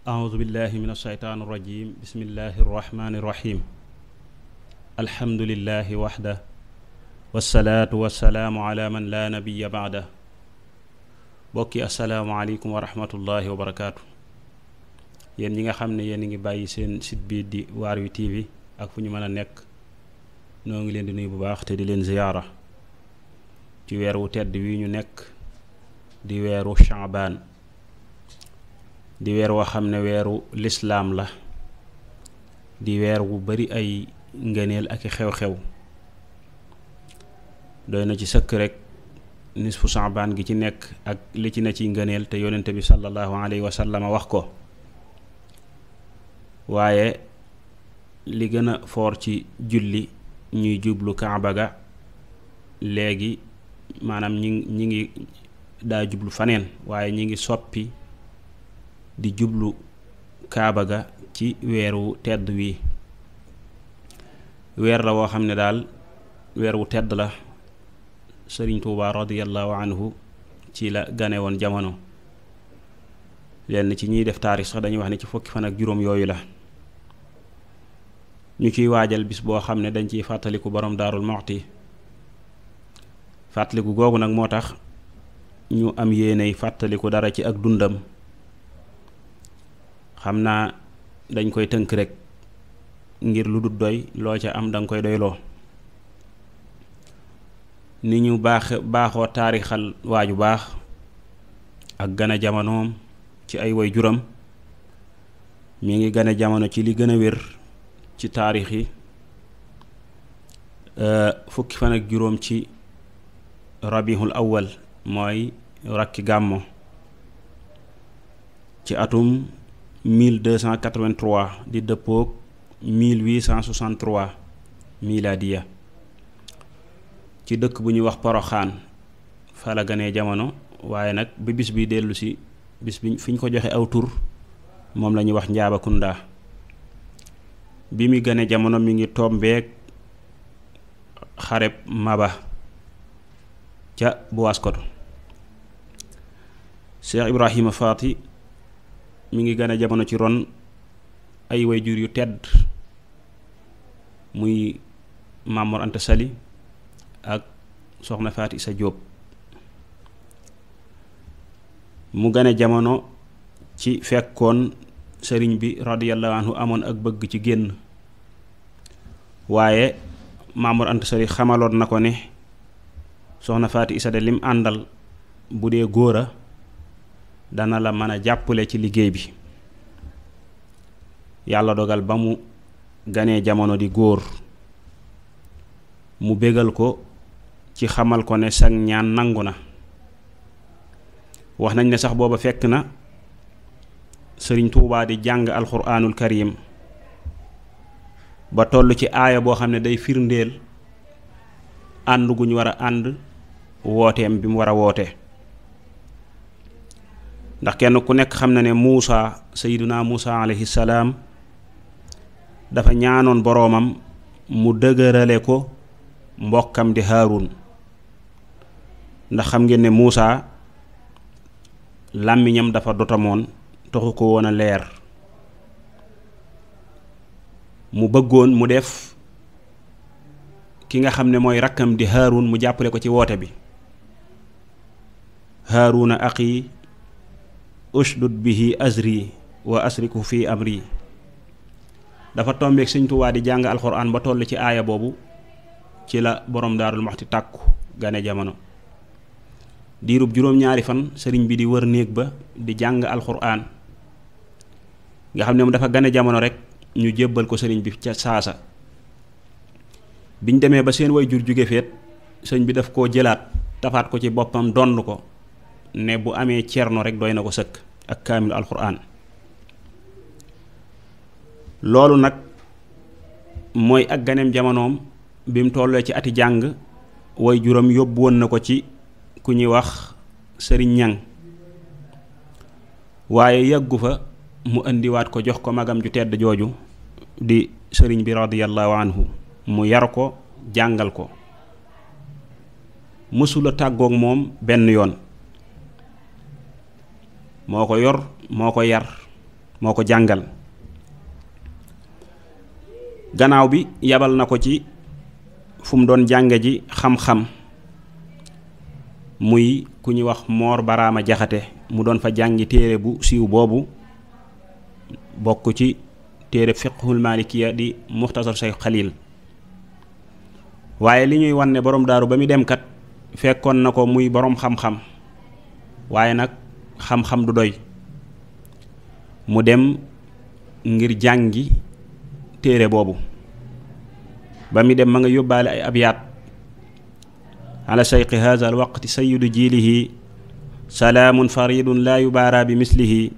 أعوذ بالله من الشيطان الرجيم بسم الله الرحمن الرحيم الحمد لله وحده والصلاة والسلام على من لا نبي بعده bokki asalaamaaleykum wa rahmatullahi wa barakaatu yéen ñi nga xam ne yéen a ngi bàyyi seen site bi di Waarwi TV ak fu ñu mën a nekk noo ngi leen di nuyu bu baax te di leen ziyaara ci weer wu tedd wi ñu nekk di weeru Shaabaan di weer woo xam ne weeru lislaam la di weer wu bari ay ngëneel ak i xew-xew doy na ci sëkk rek nisfu Shaabaan gi ci nekk ak li ci na ci ngëneel te yonente bi sallallahu alayhi wa sallam wax ko waaye li gën a foor ci julli ñuy jublu Kaaba ga léegi maanaam ñi ngi daa jublu faneen waaye ñi ngi soppi di jublu Kaaba ga ci weeru tedd wi weer la woo xam ne daal weer wu tedd la Sëriñ Tuubaa radiyallahu anhu ci la gane woon jamono lenn ci ñiy def taarix sax dañuy wax ne ci fukki fan ak juróom yooyu la ñu ciy waajal bis boo xam ne dañ ciy fàttaliku borom Daarul Muxti fàttaliku googu nag moo tax ñu am yéeney fàttaliku dara ci ak dundam xam naa dañ koy tënk rek ngir lu dul doy loo ca am danga koy doyloo ni ñu baaxoo taarixal waaju baax ak gane jamonoom ci ay way juram mi ngi gane jamono ci li gën a wér ci taarix yi fukki fan ak juróom ci rabihul awwal mooy rakki gàmmo ci atum 1283 di dëppook 1863 miladiya ci dëkk bu ñuy wax Poroxaan fa la ganee jamono waaye nag bi bis bi dellu si bis bi fi ñu ko joxe aw tur moom la ñuy wax Njaabakunda bi muy gane jamono mi ngi tombeek xareb Maba ca Buwaskoto Cheikh Ibrahima Faati mi ngi gane jamono ci ron ay way jur yu tedd muy Maam Mor Anta Sali ak soxna Faati Isa Jóob mu gane jamono ci fekkoon sëriñ bi radiyallahu anhu amoon ak bëgg ci génn waaye Maam Mor Anta Sali xamaloon na ko ne soxna Faati Isa de lim àndal bu dee góora dana la mën a jàppale ci liggéey bi yàlla dogal ba mu ganee jamono di góor mu bégal ko ci xamal ko ne sag ñaan nangu na wax nañ ne sax booba fekk na Sëriñ Tuubaa di jàng alxuraanul karim ba toll ci aaya boo xam ne day firndeel ànd gu ñu war a ànd wooteem bi mu war a woote ndax kenn ku nekk xam na ne Muusa sayyiduna Muusa alayhi salaam dafa ñaanoon boroomam mu dëgërale ko mbokkam di Haarun ndax xam ngeen ne Muusa làmmiñam dafa dotamoon taxu ko woon a leer mu bëggoon mu def ki nga xam ne mooy rakkam di Haarun mu jàppale ko ci woote bi Haaruna axi ushdud bihi azri wa asriku fi amri dafa tombeek Sëriñ Tuubaa di jàng alxuraan ba toll ci aaya boobu ci la borom Daarul Muxti tàkku gane jamono diirub juróom-ñaari fan sëriñ bi di wër néeg ba di jàng alxuraan nga xam ne moom dafa gane jamono rek ñu jébbal ko sëriñ bi ca saasa biñ demee ba seen way jur jóge feet sëriñ bi daf koo jëlaat tafaat ko ci boppam donn ko ne bu amee cerno rek doy na ko sëkk ak kaamilu alxuraan loolu nag mooy ak ganeem jamonoom bi mu tollee ci ati jàng way juram yóbbu woon na ko ci ku ñuy wax sëriñ ñang waaye yàggu fa mu indiwaat ko jox ko magam ju tedd jooju di sëriñ bi radiyallahu anhu mu yar ko jàngal ko mësula tàggoog moom benn yoon moo ko yor moo ko yar moo ko jàngal. gannaaw bi yabal na ko ci fu mu doon jànge ji xam-xam muy ku ñuy wax Moor Baraama Jaxate mu doon fa jàngi téere bu siiw boobu bokk ci téere fiqhul malikiya di muxtasar Cheikh Xalil. waaye li ñuy wan ne borom daaru ba mu dem kat fekkoon na ko muy borom xam-xam waaye nag xam-xam du doy mu dem ngir jàngi téere boobu. ba mi dem ma nga yóbbaale ay abyaat ala cheikhi haza al waqti sayidu jiilihi salaamun faridun laa yubaara bi mislihi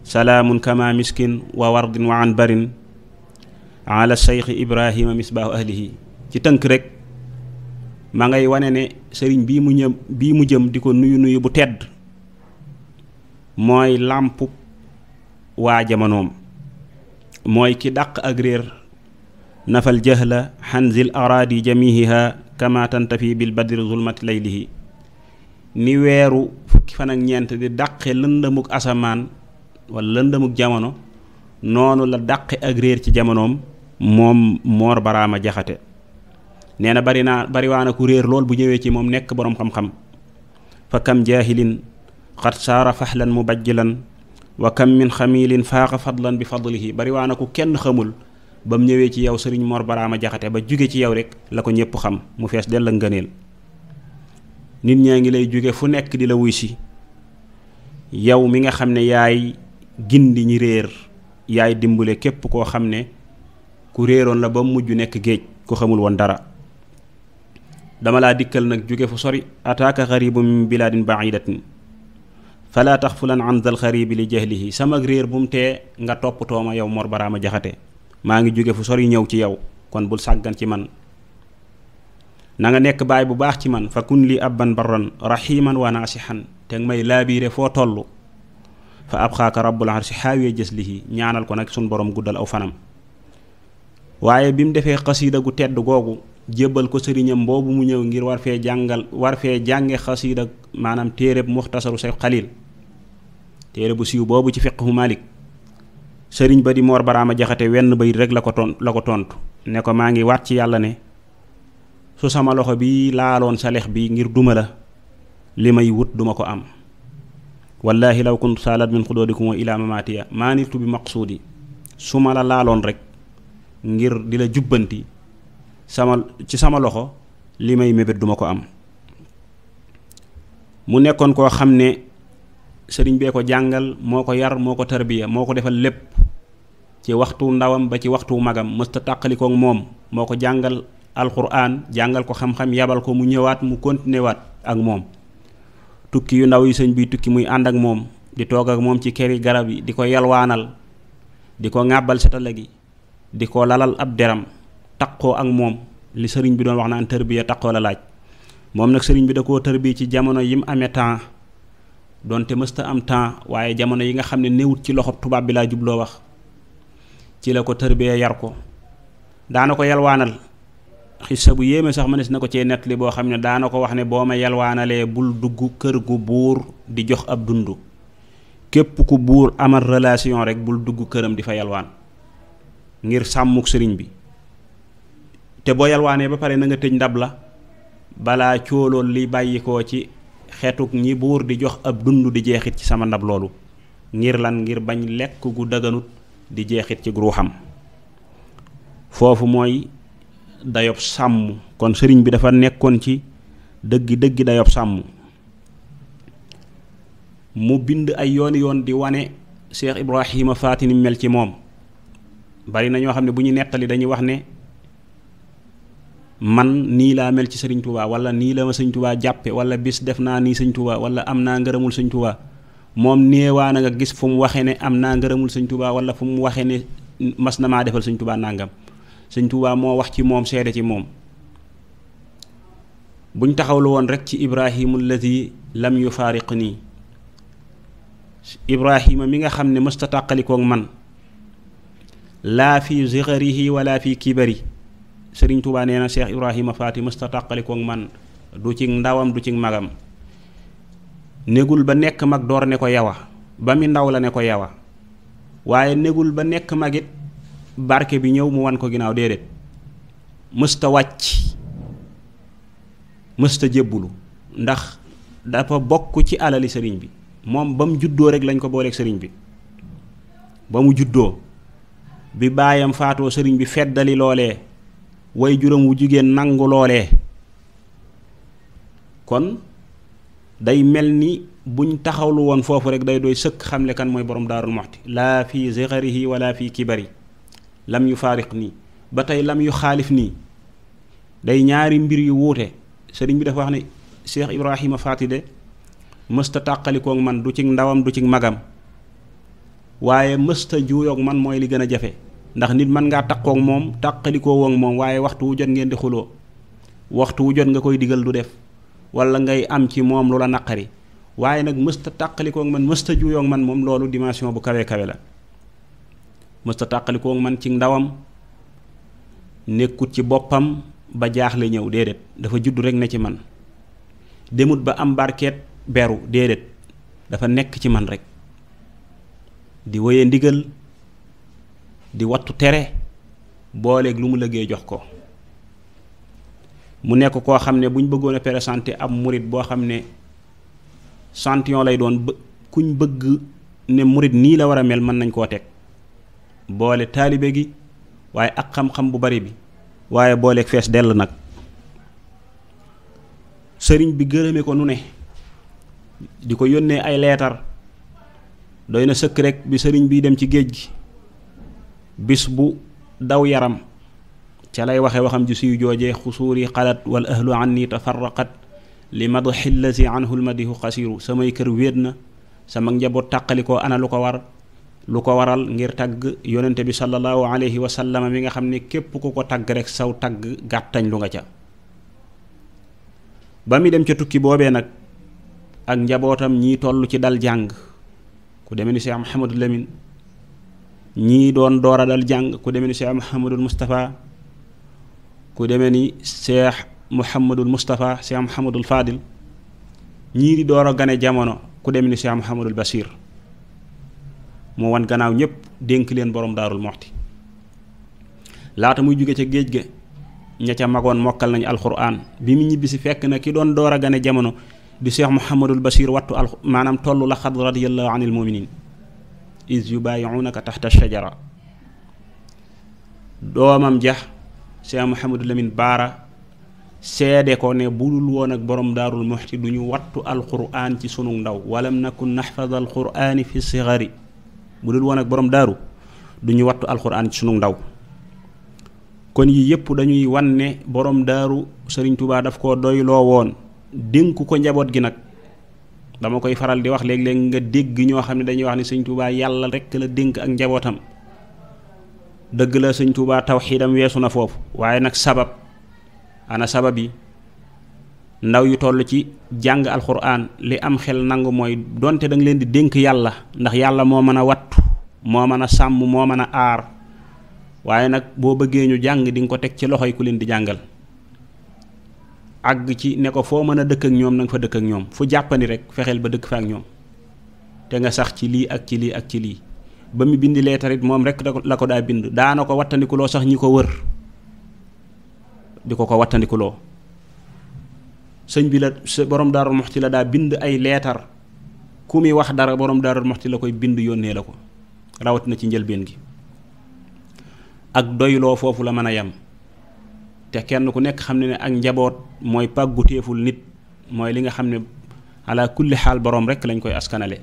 salaamun kama miskin wa wardin wa anbarin ala cheikhi ibrahima misbaahu ahlihi. ci tënk rek ma ngay wane ne sëriñ bii mu jëm di ko nuyu bu tedd mooy làmpu waa jamonoom, mooy ki dàq ak réer nafal jahla xanzil araadi jamihiha kama tantafi bil badri zulmati laylihi. ni weeru fukki fan ak ñeent di dàqe lëndamuk asamaan wala lëndamuk jamono noonu la dàqe ak réer ci jamonoom moom Moor Baraama Jaxate. nee na bariwaana ku réer lool bu ñëwee ci moom nekk boroom xam-xam. fa kam jaahilin xat saara faxlan mubajjilan wa kam min xamilin faaqa fadlan bi fadlihi. bariwaana ku kenn xamul ba mu ñëwee ci yow sëriñ Moor Baraama Jaxate ba jóge ci yow rek la ko ñépp xam mu fees dell ak ngëneel. nit ñaa ngi lay jóge fu nekk di la wuy si yow mi nga xam ne yaay gindi ñi réer, yaay dimbale képp koo xam ne ku réeroon la ba mujj nekk géej ku xamul woon dara. dama laa dikkal nag jóge fu sori ataaka xaribu min bilaadin baidatin fala taxfulan an dal xaribi li jahlihi. sama réer bu mu tee nga toppatoo ma yow Moor Baraama Jaxate, maa ngi jóge fu sori ñëw ci yow kon bul sàggan ci man. na nga nekk baay bu baax ci man fa kun li abban barran rahiman wa naasihan, te may laabiire foo toll. fa abxaaka rabbul arsi xaawiya jëslihi, ñaanal ko nag sun borom guddal aw fanam. waaye bi mu defee xasiida gu tedd googu jébbal ko sëriñam boobu mu ñëw ngir war fee jànge xasiida maanaam téereb muxtasaru Cheikh Xalil, téere bu siiw boobu ci fiqhu Malik. sëriñ ba di Moor Baraama Jaxate wenn bayit rek la ko tontu ne ko maa ngi waat ci yàlla ne su sama loxo bi laaloon sa lex bi ngir duma la li may wut duma ko am. wallahi law kuntu saalat min xudoodikum wa ila mamatiya maa niltu bi maqsuudi. su ma la laaloon rek ngir di la jubbanti ci sama loxo li may mébét duma ko am. mu nekkoon koo xam ne sëriñ bee ko jàngal, moo ko yar, moo ko tarbiya, moo ko defal lépp ci waxtu ndawam ba ci waxtu magam, mësta tàqalikook moom. moo ko jàngal alquran, jàngal ko xam-xam, yabal ko mu ñëwaat mu continué waat ak moom. tukki yu ndaw yi sëñ bi tukki muy ànd ak moom di toog ak moom ci këri garab yi, di ko yalwaanal, di ko ŋàbbal setala gi, di ko lalal ab deram, taqoo ak moom. li sëriñ bi doon wax naan tërbiya taqoo la laaj. moom nag sëriñ bi da koo tërbi ci jamono yi mu amee temps, donte mësta am temps, waaye jamono yi nga xam ne néewut ci loxob tubaab bi laa jubloo wax, ci la ko tërbiya yar ko. daana ko yalwaanal. xissa bu yéeme sax mënees na ko cee nettali boo xam ne daana ko wax ne boo ma yalwaanalee bul dugg kër gu buur di jox ab dund. képp ku buur amal relation rek bul dugg këram di fa yalwaan ngir sàmmuk sëriñ bi. te boo yalwaanee ba pare na nga tëj ndab la balaa cóolool li bàyyi koo ci xeetuk ñi buur di jox ab dund di jeexit ci sama ndab loolu. ngir lan? ngir bañ lekk gu daganut di jeexit ci ruuxam. foofu mooy dayob sàmm. kon sëriñ bi dafa nekkoon ci dëggi dayob sàmm. mu bind ay yoon di wane Cheikh Ibrahima Faati ni mel ci moom. bari na ñoo xam ne bu ñu nettali dañuy wax ne man nii laa mel ci sëriñ Touba, wala nii la ma sëriñ Touba jàppe, wala bis def naa nii sëriñ Touba, wala am naa ngërëmul sëriñ Touba. moom néewaa na nga gis fu mu waxee ne am naa ngërëmul sëriñ Touba, wala fu mu waxee ne mas na maa defal sëriñ Touba nàngam. sëriñ Touba moo wax ci moom, seede ci moom. buñ taxawlu woon rek ci Ibrahima alladi lam yufaariq nii, Ibrahima mi nga xam ne mësta tàqalikook man, laa fi zigarihi wala fi kibari. sëriñ Touba nee na Cheikh Ibrahima Faati mësta tàqalikook man, du ci ndawam du ci magam. négul ba nekk mag door ne ko yawa, ba mi ndaw la ne ko yawa. waaye négul ba nekk magit barke bi ñëw mu wan ko ginnaaw déedéet mësta wàcc mësta jébbulu ndax dafa bokk ci alali sëriñ bi moom ba mu juddoo rek lañ ko booleeg sëriñ bi ba mu juddoo bi baayam faatoo sëriñ bi feddali loolee way juróom wu jigéen nangu loolee kon day mel ni buñ taxawlu woon foofu rek day doy sëkk xamle kan mooy borom Daarul Muxti laa fi zigarihi wala fi kibari lam yu faariq nii ba tey lam yu xaalif nii day ñaari mbir yu wuute sëriñ bi dafa wax ne Cheikh Ibrahima Faati de mësta tàqalikoog man du ci ndawam du ci magam waaye mësta juuyoog man mooy li gën a jafe ndax nit mën ngaa taqoog moom tàqalikoo woog moom waaye waxtu wu jot ngeen di xuloo waxtu wu jot nga koy digal du def wala ngay am ci moom lu la naqari waaye nag mësta tàqalikoog man mësta juuyoog man moom loolu dimension bu kawe kawe la mësta tàqalikoog man ci ndawam nekkut ci boppam ba jaaxle ñëw déedéet dafa judd rek ne ci man demut ba am barkeet beru déedéet dafa nekk ci man rek di wéye ndigal di wattu tere booleeg lu mu liggéey jox ko mu nekk koo xam ne buñ bëggoon a présenté ab murit boo xam ne champion lay doon kuñ bëgg ne murit nii la war a mel mën nañ koo teg boole taalibe gi waaye ak xam-xam bu bari bi waaye booleeg fees dell nag sëriñ bi gërëme ko nu ne di ko yónnee ay leetar doy na sëkk rek bi sëriñ bi dem ci géej gi bis bu daw yaram ca lay waxe waxam ji suy joojee xusuuri xalat wal ahlu anni tafarraqat li madxi llazi anhu lmadihu xasiru samay kër wéet na sama njaboot tàqalikoo ana lu ko waral ngir tagg yonente bi sallallahu alayhi wa sallam mi nga xam ne képp ku ko tagg rek saw tagg gàttañ lu nga ca ba mi dem ca tukki boobee nag ak njabootam ñii toll ci dal jàng ku demee ni Cheikh Mouhamadul Lamine ñii doon door a dal jàng ku demee ni Cheikh Mouhamadul Moustapha ku demee ni Cheikh Mouhamadul Moustapha Cheikh Mouhamadul Fadil ñii di door a gane jamono ku demee ni Cheikh Mouhamadul Bachir moo wan gannaaw ñëpp dénk leen borom Daarul Muxti laata muy jóge ca géej ga ña ca magoon mokkal nañu alxuraan bi mu ñibbisi fekk na ki doon door a gane jamono di Cheikh Mouhamadul Bachir wattu maanaam tollu laqad radiyallahu anil muminin is yubayi'unaka taxta shajara doomam ja Cheikh Mouhamadul Lamine Baara seede ko ne budul woon ak borom Daarul Muxti du ñu wattu alxuraan ci sunu ndaw walam nakun naxfada alxuraani fi sigari budul woon ak borom daaru du ñu wattu alxuraan ci sunu ndaw kon yi yëpp dañuy wan ne borom daaru Sëriñ Tuubaa daf koo doyloo woon dénk ko njaboot gi nag dama koy faral di wax léeg-léeg nga dégg ñoo xam ne dañuy wax ne Sëriñ Tuubaa yàlla rekk la dénk ak njabootam dëgg la Sëriñ Tuubaa tawxiidam weesu na foofu waaye nag ana sabab yi ndaw yu toll ci jàng alxuraan li am xel nangu mooy donte da nga leen di dénk yàlla ndax yàlla moo mën a wattu moo mën a sàmm moo mën a aar waaye nag boo bëggee ñu jàng di nga ko teg ci loxoy ku leen di jàngal àgg ci ne ko foo mën a dëkk ak ñoom na nga fa dëkk ak ñoom fu jàppandi rek fexeel ba dëkk fa ak ñoom te nga sax ci lii ak ci lii ak ci lii ba mu bindi leetarit moom rek la ko daa bind daana ko wattandikuloo sax ñi ko wër di ko wattandikuloo sëñ bi la borom Daarul Muxti la daa bind ay leetar ku muy wax dara borom Daarul Muxti la koy bind yónnee la ko rawat na ci njëlbeen gi ak doyloo foofu la mën a yem te kenn ku nekk xam ne ne ak njaboot mooy pàggu téeful nit mooy li nga xam ne ala kulli xaal borom rek lañ koy askanale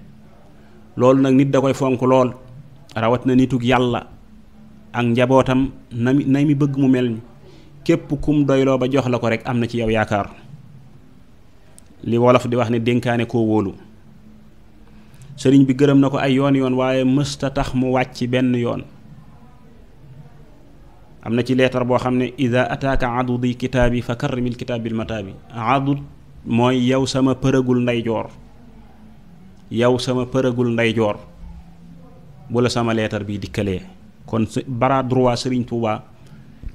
loolu nag nit da koy fonk lool rawat na nitug yàlla ak njabootam na mi bëgg mu mel ni képp kum doyloo ba jox la ko rek am na ci yow yaakaar li wolof di wax ne dénkaane koo wóolu sëriñ bi gërëm na ko ay yoon waaye mësta tax mu wàcc benn yoon am na ci leetar boo xam ne ida ataaka adudi kitaabi fa karrimil kitaab bil mataabi adud mooy yow sama përëgul ndeyjoor bu la sama leetar bi dikkalee kon bara droit sëriñ Tuubaa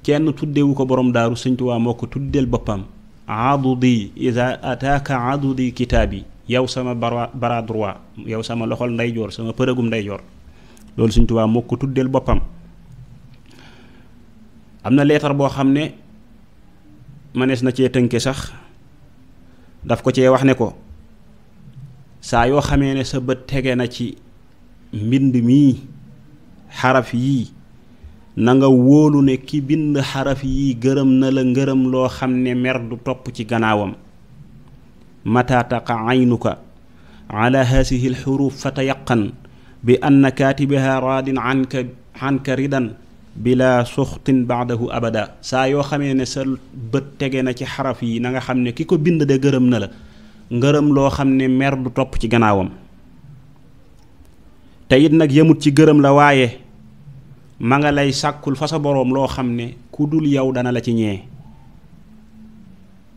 kenn tuddewu ko borom daaru sëriñ Tuubaa moo ko tuddeel boppam adudi ida ataaka adudi kitaabi yow sama bara droit yow sama loxol ndeyjoor sama përëgum ndeyjoor loolu Sëriñ Tuubaa moo ko tuddeel boppam. am na leetar boo xam ne mënees na cee tënke sax daf ko cee wax ne ko saa yoo xamee ne sa bët tege na ci mbind mii xaraf yii na nga wóolu ne ki bind xaraf yii gërëm na la ngërëm loo xam ne mer du topp ci gannaawam. mata taqa aynuka ala haasihi alxuruf fa tayaqan bi anna kaatibaha raadin anka ridan bila suxtin baadahu abada. saa yoo xamee ne sa bët tege na ci xaraf yi na nga xam ne ki ko bind de gërëm na la ngërëm loo xam ne mer du topp ci gannaawam. te it nag yemut ci gërëm la waaye ma nga lay sàkkul fa sa boroom loo xam ne ku dul yow dana la ci ñee.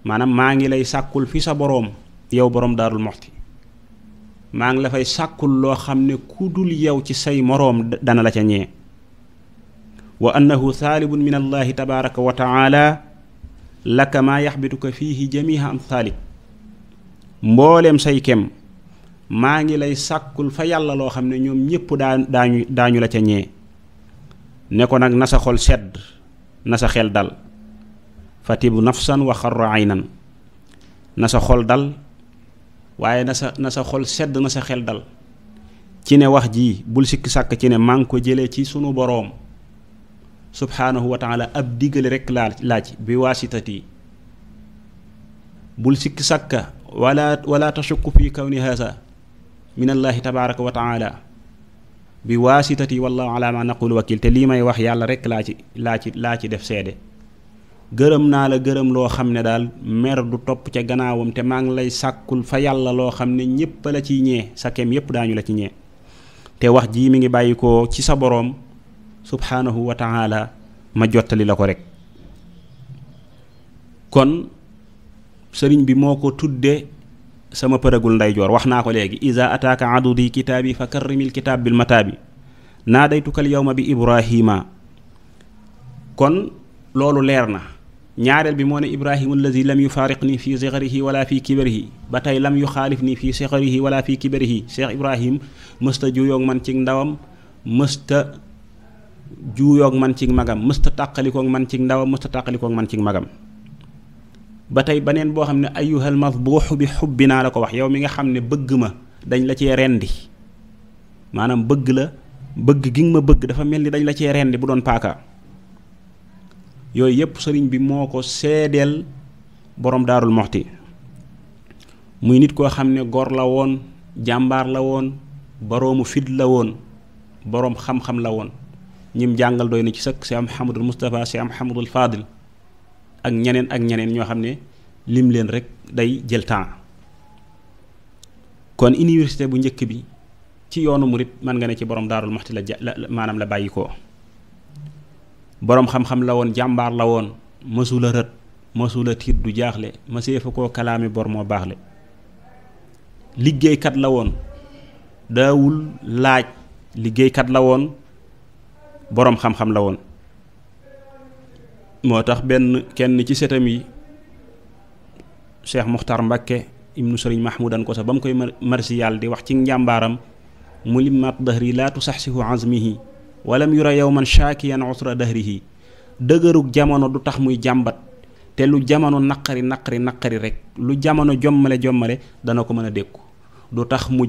maanaam maa ngi lay sàkkul fi sa boroom yow boroom Daarul Muxti maa ngi la fay sàkkul loo xam ne ku dul yow ci say moroom dana la ca ñee. wa annahu thaalibun min allahi tabaraka wa taala laka maa yaxbituka fiihi jamiha am thaalik. mbooleem say kem maa ngi lay sàkkul fa yàlla loo xam ne ñoom ñépp daañu la ca ñee. ne ko nag na sa xol sedd na sa xel dal fatibu nafsan wa xarra aynan. na sa xol dal waaye na sa xol sedd na sa xel dal ci ne wax ji bul sikki sàkk ci ne maa ngi ko jëlee ci sunu boroom subhaanahu wa taala ab diggale rekk laaj bi waasitati. bul sikki sàkka wala tashukku fi kawni haasa min allahi tabaraka wa taala bi waasitati wallahu ala ma naqulu wakil. te lii may wax yàlla rekk laa ci def seede. gërëm naa la gërëm loo xam ne daal mer du topp ca gannaawam te maa ngi lay sàkkul fa yàlla loo xam ne ñépp la ciy ñee sa kem yépp daañu la ci ñee. te wax jii mi ngi bàyyi ko ci sa boroom subhaanahu wa taala ma jottali la ko rek. kon sëriñ bi moo ko tudde sama përëgul ndeyjoor. wax naa ko léegi iza ataaka adudi kitaabi fa karrimil kitaab bil mataabi naadaytukal yawma bi ibrahima. kon loolu leer na. ñaareel bi moo ne ibrahima allazi lam yufaariqni fi sigarihi wala fi kibarihi. ba tey lam yuxaalifni fi sigarihi wala fi kibarihi. Cheikh Ibrahim mësta juuyoog man ci ndawam mësta juuyoog man ci magam mësta tàqalikoog man ci ndawam mësta tàqalikoog man ci magam. ba tey beneen boo xam ne ayyuhal masbuuxu bi xubbinaa la ko wax. yow mi nga xam ne bëgg ma dañ la cee rendi maanaam bëgg la bëgg gi nga ma bëgg dafa mel ni dañ la cee rendi bu doon paaka. yooyu yépp sëriñ bi moo ko seedeel boroom Daarul Muxti muy nit koo xam ne gor la woon jàmbaar la woon boroomu fit la woon boroom xam-xam la woon. ñim jàngal doy na ci sëkk si am Muhammadul Mustafa si am Muhammadul Fadil ak ñeneen ñoo xam ne lim leen rek day jël temps. kon université bu njëkk bi ci yoonu murit mën nga ne ci boroom Daarul Muxti maanaam la bàyyi ko. boroom xam-xam la woon jàmbaar la woon mësula rët mësula tiit du jaaxle mësee fa koo kalaami bor moo baaxle. liggéeykat la woon daawul laaj liggéeykat la woon boroom xam-xam la woon. moo tax kenn ci setam yi Cheikh Muxtar Mbakke ibnu Sëriñ Mahmoudan ko sax ba mu koy marsi yàlla di wax ci njàmbaaram mu limmat dahri laa tusaxsihu azmihi walam yura yawman shaakiyan usra dahrihi. dëgërug jamono du tax muy jàmbat te lu jamono naqari rek lu jamono jommale dana ko mën a dékku. du tax mu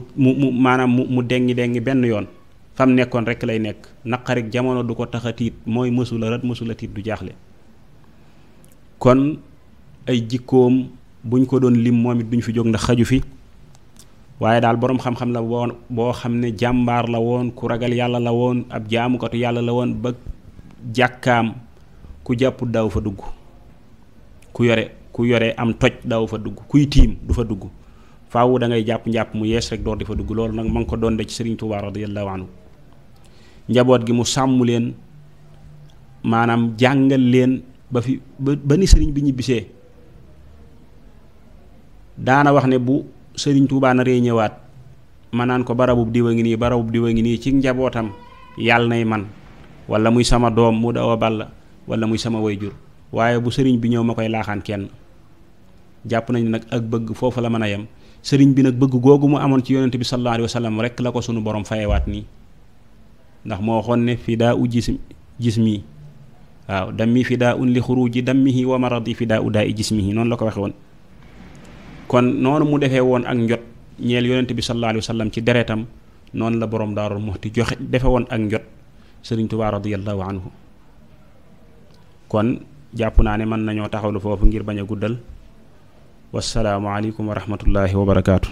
maanaam mu dengi benn yoon fam nekkoon rek lay nekk. naqarik jamono du ko tax a tiit mooy mësula rët mësula tiit du jaaxle. kon ay jikkoom buñ ko doon lim moom it duñ fi jóg ndax xaju fi. waaye daal boroom xam-xam la woon boo xam ne jàmbaar la woon ku ragal yàlla la woon ab jaamukatu yàlla la woon ba jàkkaam ku jàpp daaw fa dugg ku yore am toj daaw fa dugg kuy tiim du fa dugg faawu da ngay jàpp mu yees rek door di fa dugg. loolu nag ma ngi ko doon de ci Sëriñ Tuubaa radiyallahu anhu. njaboot gi mu sàmm leen maanaam jàngal leen ba ni sëriñ bi ñibbisee daana wax ne bu Sëriñ Tuubaa na ree ñëwaat ma naan ko barabub diwa ngi nii ci njabootam yàlla nay man wala muy sama doom mu dawa balla wala muy sama wayjur. waaye bu sëriñ bi ñëw ma koy laaxaan kenn. jàpp nañ nag ak bëgg foofu la mën a yem. sëriñ bi nag bëgg googu mu amoon ci yonent bi sallallahu alayhi wa sallam rek la ko sunu borom fayewaat nii. ndax moo waxoon ne fidaa u jismi waaw dammi fidaa un li xuruji dammihi wa maradi fidaa u daa i jismihi noonu la ko waxe woon. kon noonu mu defee woon ak njot ñeel yonente bi sallallahu alayhi wa sallam ci deretam noonu la borom Daaru Muxti joxe defe woon ak njot Sëriñ Tuubaa radiyallahu anhu. kon jàpp naa ne mën nañoo taxawlu foofu ngir bañ a guddal. wassalaamu aleykum wa rahmatullahi wa barakaatu.